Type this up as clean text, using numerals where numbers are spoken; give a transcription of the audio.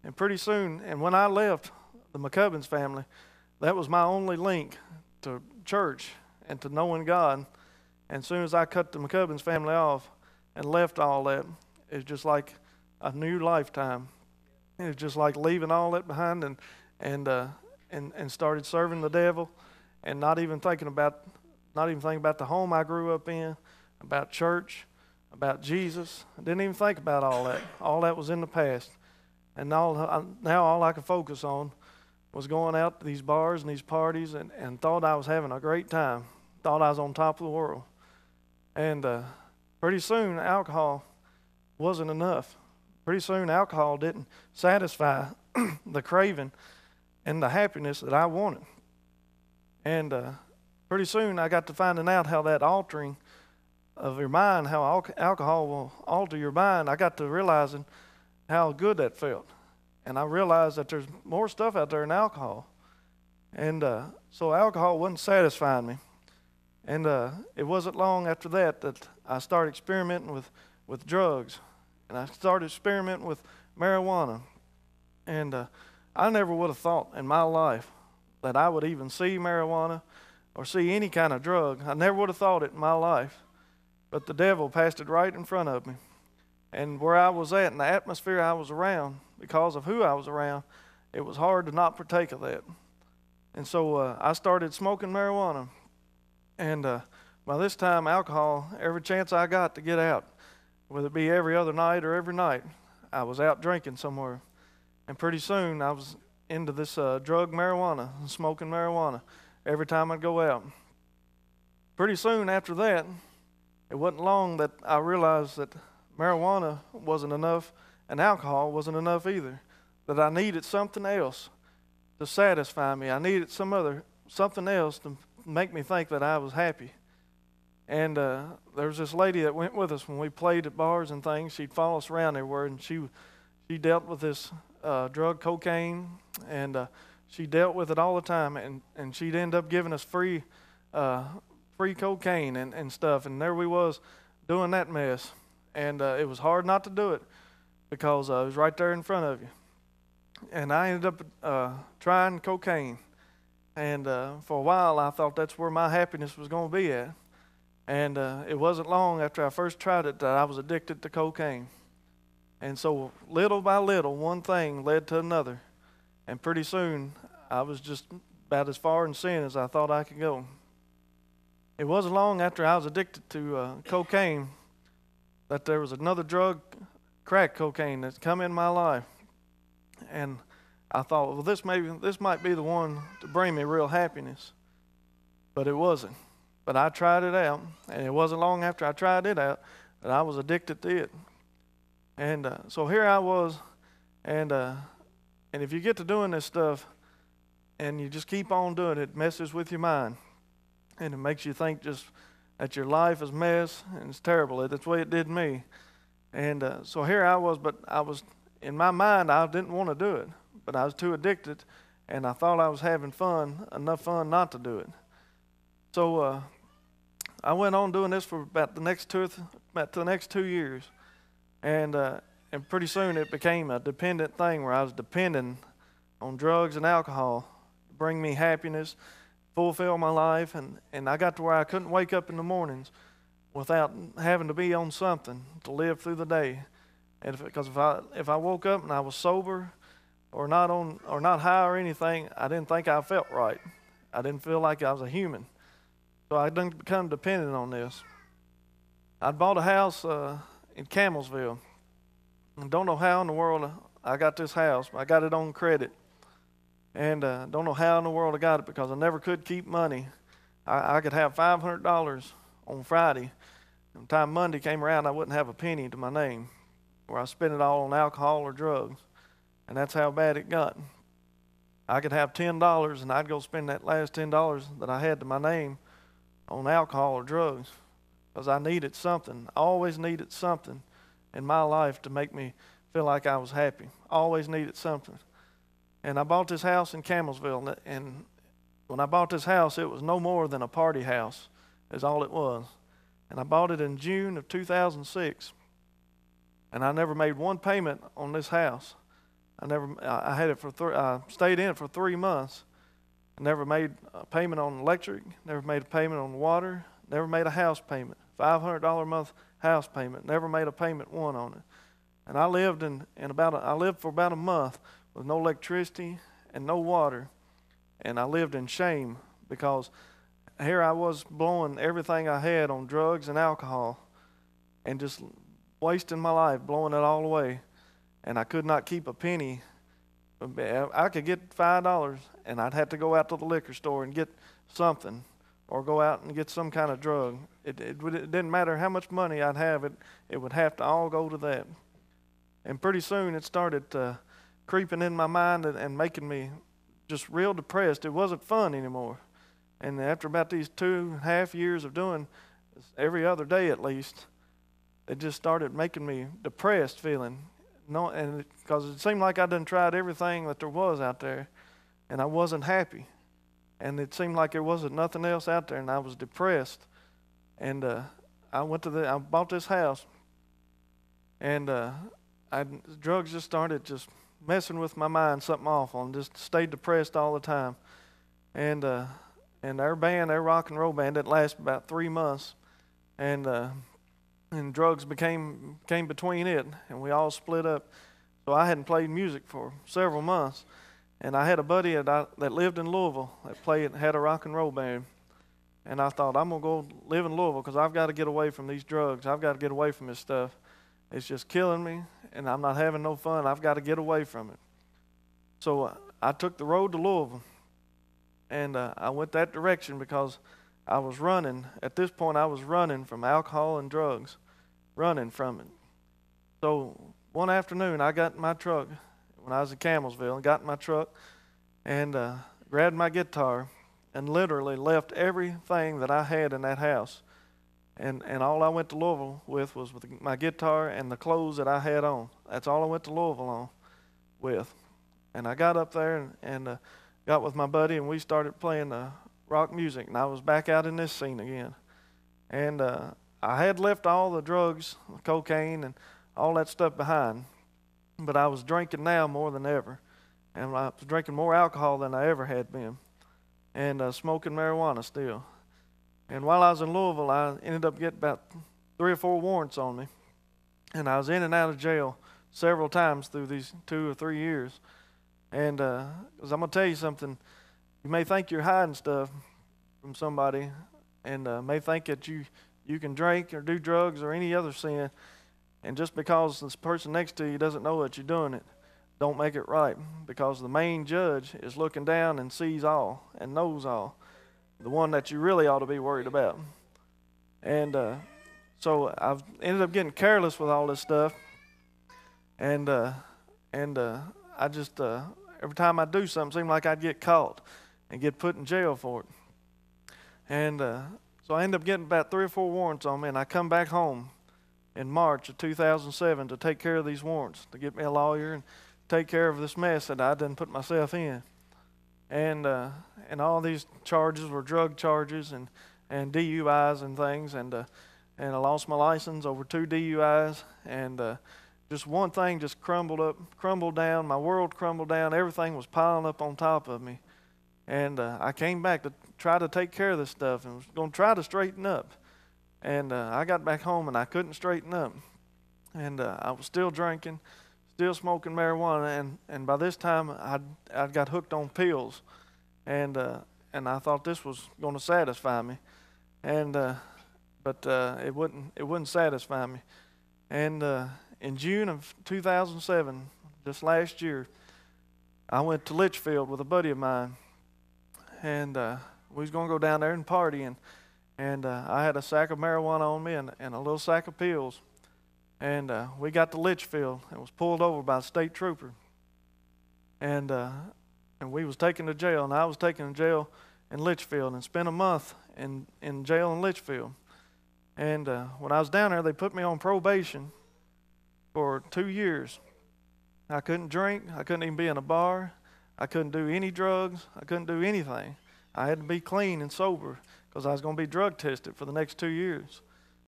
And pretty soon, and when I left the McCubbins family, that was my only link to church and to knowing God. And as soon as I cut the McCubbins family off and left all that, it's just like a new lifetime. It's just like leaving all that behind and started serving the devil, and not even thinking about the home I grew up in, about church, about Jesus. I didn't even think about all that. All that was in the past. And now all I could focus on was going out to these bars and these parties and thought I was having a great time. Thought I was on top of the world. And pretty soon, alcohol wasn't enough. Pretty soon, alcohol didn't satisfy the craving and the happiness that I wanted. And pretty soon, I got to finding out how that altering of your mind, how alcohol will alter your mind. I got to realizing how good that felt. And I realized that there's more stuff out there than alcohol. And so alcohol wasn't satisfying me. And it wasn't long after that I started experimenting with drugs. And I started experimenting with marijuana. And I never would have thought in my life that I would even see marijuana or see any kind of drug. I never would have thought it in my life. But the devil passed it right in front of me. And where I was at and the atmosphere I was around, because of who I was around, it was hard to not partake of that. And so I started smoking marijuana. And by this time, alcohol, every chance I got to get out, whether it be every other night or every night, I was out drinking somewhere. And pretty soon, I was into this drug marijuana, smoking marijuana, every time I'd go out. Pretty soon after that, it wasn't long that I realized that marijuana wasn't enough and alcohol wasn't enough either, that I needed something else to satisfy me. I needed something else to make me think that I was happy. And there was this lady that went with us when we played at bars and things. She'd follow us around everywhere, and she dealt with this drug, cocaine, and she dealt with it all the time. And she'd end up giving us free cocaine and stuff. And there we was doing that mess. And it was hard not to do it because it was right there in front of you. And I ended up trying cocaine. And for a while, I thought that's where my happiness was going to be at. And it wasn't long after I first tried it that I was addicted to cocaine. And so little by little, one thing led to another. And pretty soon, I was just about as far in sin as I thought I could go. It wasn't long after I was addicted to cocaine that there was another drug, crack cocaine, that's come in my life. And I thought, well, this might be the one to bring me real happiness. But it wasn't. But I tried it out, and it wasn't long after I tried it out that I was addicted to it. And so here I was, and if you get to doing this stuff, and you just keep on doing it, it messes with your mind. And it makes you think just that your life is a mess, and it's terrible. That's the way it did me. And so here I was, but I was, in my mind, I didn't want to do it. But I was too addicted, and I thought I was having fun, enough fun not to do it. So I went on doing this for about the next 2 years. And pretty soon it became a dependent thing where I was depending on drugs and alcohol to bring me happiness, fulfill my life, and I got to where I couldn't wake up in the mornings without having to be on something to live through the day. And because if I woke up and I was sober or not high or anything, I didn't think I felt right. I didn't feel like I was a human. So I didn't become dependent on this. I bought a house in Camelsville. I don't know how in the world I got this house, but I got it on credit. And don't know how in the world I got it because I never could keep money. I could have $500 on Friday. By the time Monday came around, I wouldn't have a penny to my name, where I spent it all on alcohol or drugs. And that's how bad it got. I could have $10 and I'd go spend that last $10 that I had to my name on alcohol or drugs because I needed something. I always needed something in my life to make me feel like I was happy. Always needed something. And I bought this house in Camelsville, and when I bought this house, it was no more than a party house is all it was. And I bought it in June of 2006. And I never made one payment on this house. I had it I stayed in it for 3 months. I never made a payment on electric, never made a payment on water, never made a house payment. $500 a month house payment, never made a payment one on it. And I lived I lived for about a month with no electricity and no water. And I lived in shame because here I was blowing everything I had on drugs and alcohol and just wasting my life, blowing it all away. And I could not keep a penny. I could get $5 and I'd have to go out to the liquor store and get something or go out and get some kind of drug. It didn't matter how much money I'd have, it would have to all go to that. And pretty soon it started creeping in my mind and making me just real depressed. It wasn't fun anymore. And after about these 2.5 years of doing this every other day at least, it just started making me depressed feeling. Because it seemed like I done tried everything that there was out there, and I wasn't happy. And it seemed like there wasn't nothing else out there, and I was depressed. And I bought this house, and drugs just started just messing with my mind, something awful, and just stayed depressed all the time. And our rock and roll band, didn't last about 3 months, and drugs came between it, and we all split up. So I hadn't played music for several months, and I had a buddy that lived in Louisville that had a rock and roll band. And I thought, I'm gonna go live in Louisville because I've got to get away from these drugs. I've got to get away from this stuff. It's just killing me, and I'm not having no fun. I've got to get away from it. So I took the road to Louisville, and I went that direction because I was running. At this point, I was running from alcohol and drugs, running from it. So one afternoon, I got in my truck when I was in Campbellsville, and got in my truck and grabbed my guitar and literally left everything that I had in that house. And all I went to Louisville with was my guitar and the clothes that I had on. That's all I went to Louisville on with. And I got up there and got with my buddy, and we started playing rock music, and I was back out in this scene again. And I had left all the drugs, cocaine, and all that stuff behind, but I was drinking now more than ever. And I was drinking more alcohol than I ever had been, and smoking marijuana still. And while I was in Louisville, I ended up getting about 3 or 4 warrants on me, and I was in and out of jail several times through these 2 or 3 years. And because I'm going to tell you something, you may think you're hiding stuff from somebody, and may think that you can drink or do drugs or any other sin, and just because this person next to you doesn't know that you're doing it, don't make it right, because the main judge is looking down and sees all and knows all, the one that you really ought to be worried about. And so I've ended up getting careless with all this stuff, and I just every time I do something, it seemed like I'd get caught and get put in jail for it. And so I ended up getting about 3 or 4 warrants on me, and I come back home in March of 2007 to take care of these warrants, to get me a lawyer and take care of this mess that I didn't put myself in. And all these charges were drug charges and DUIs and things, and I lost my license over 2 DUIs, and just one thing just crumbled down. My world crumbled down. Everything was piling up on top of me. And I came back to try to take care of this stuff and was going to try to straighten up. And I got back home and I couldn't straighten up. And I was still drinking, still smoking marijuana. And by this time, I got hooked on pills. And I thought this was going to satisfy me. But it wouldn't satisfy me. And in June of 2007, just last year, I went to Litchfield with a buddy of mine. And we was going to go down there and party, and I had a sack of marijuana on me and a little sack of pills. And we got to Litchfield and was pulled over by a state trooper. And we was taken to jail, and I was taken to jail in Litchfield and spent a month in jail in Litchfield. And when I was down there, they put me on probation for 2 years. I couldn't drink. I couldn't even be in a bar. I couldn't do any drugs. I couldn't do anything. I had to be clean and sober because I was going to be drug tested for the next 2 years.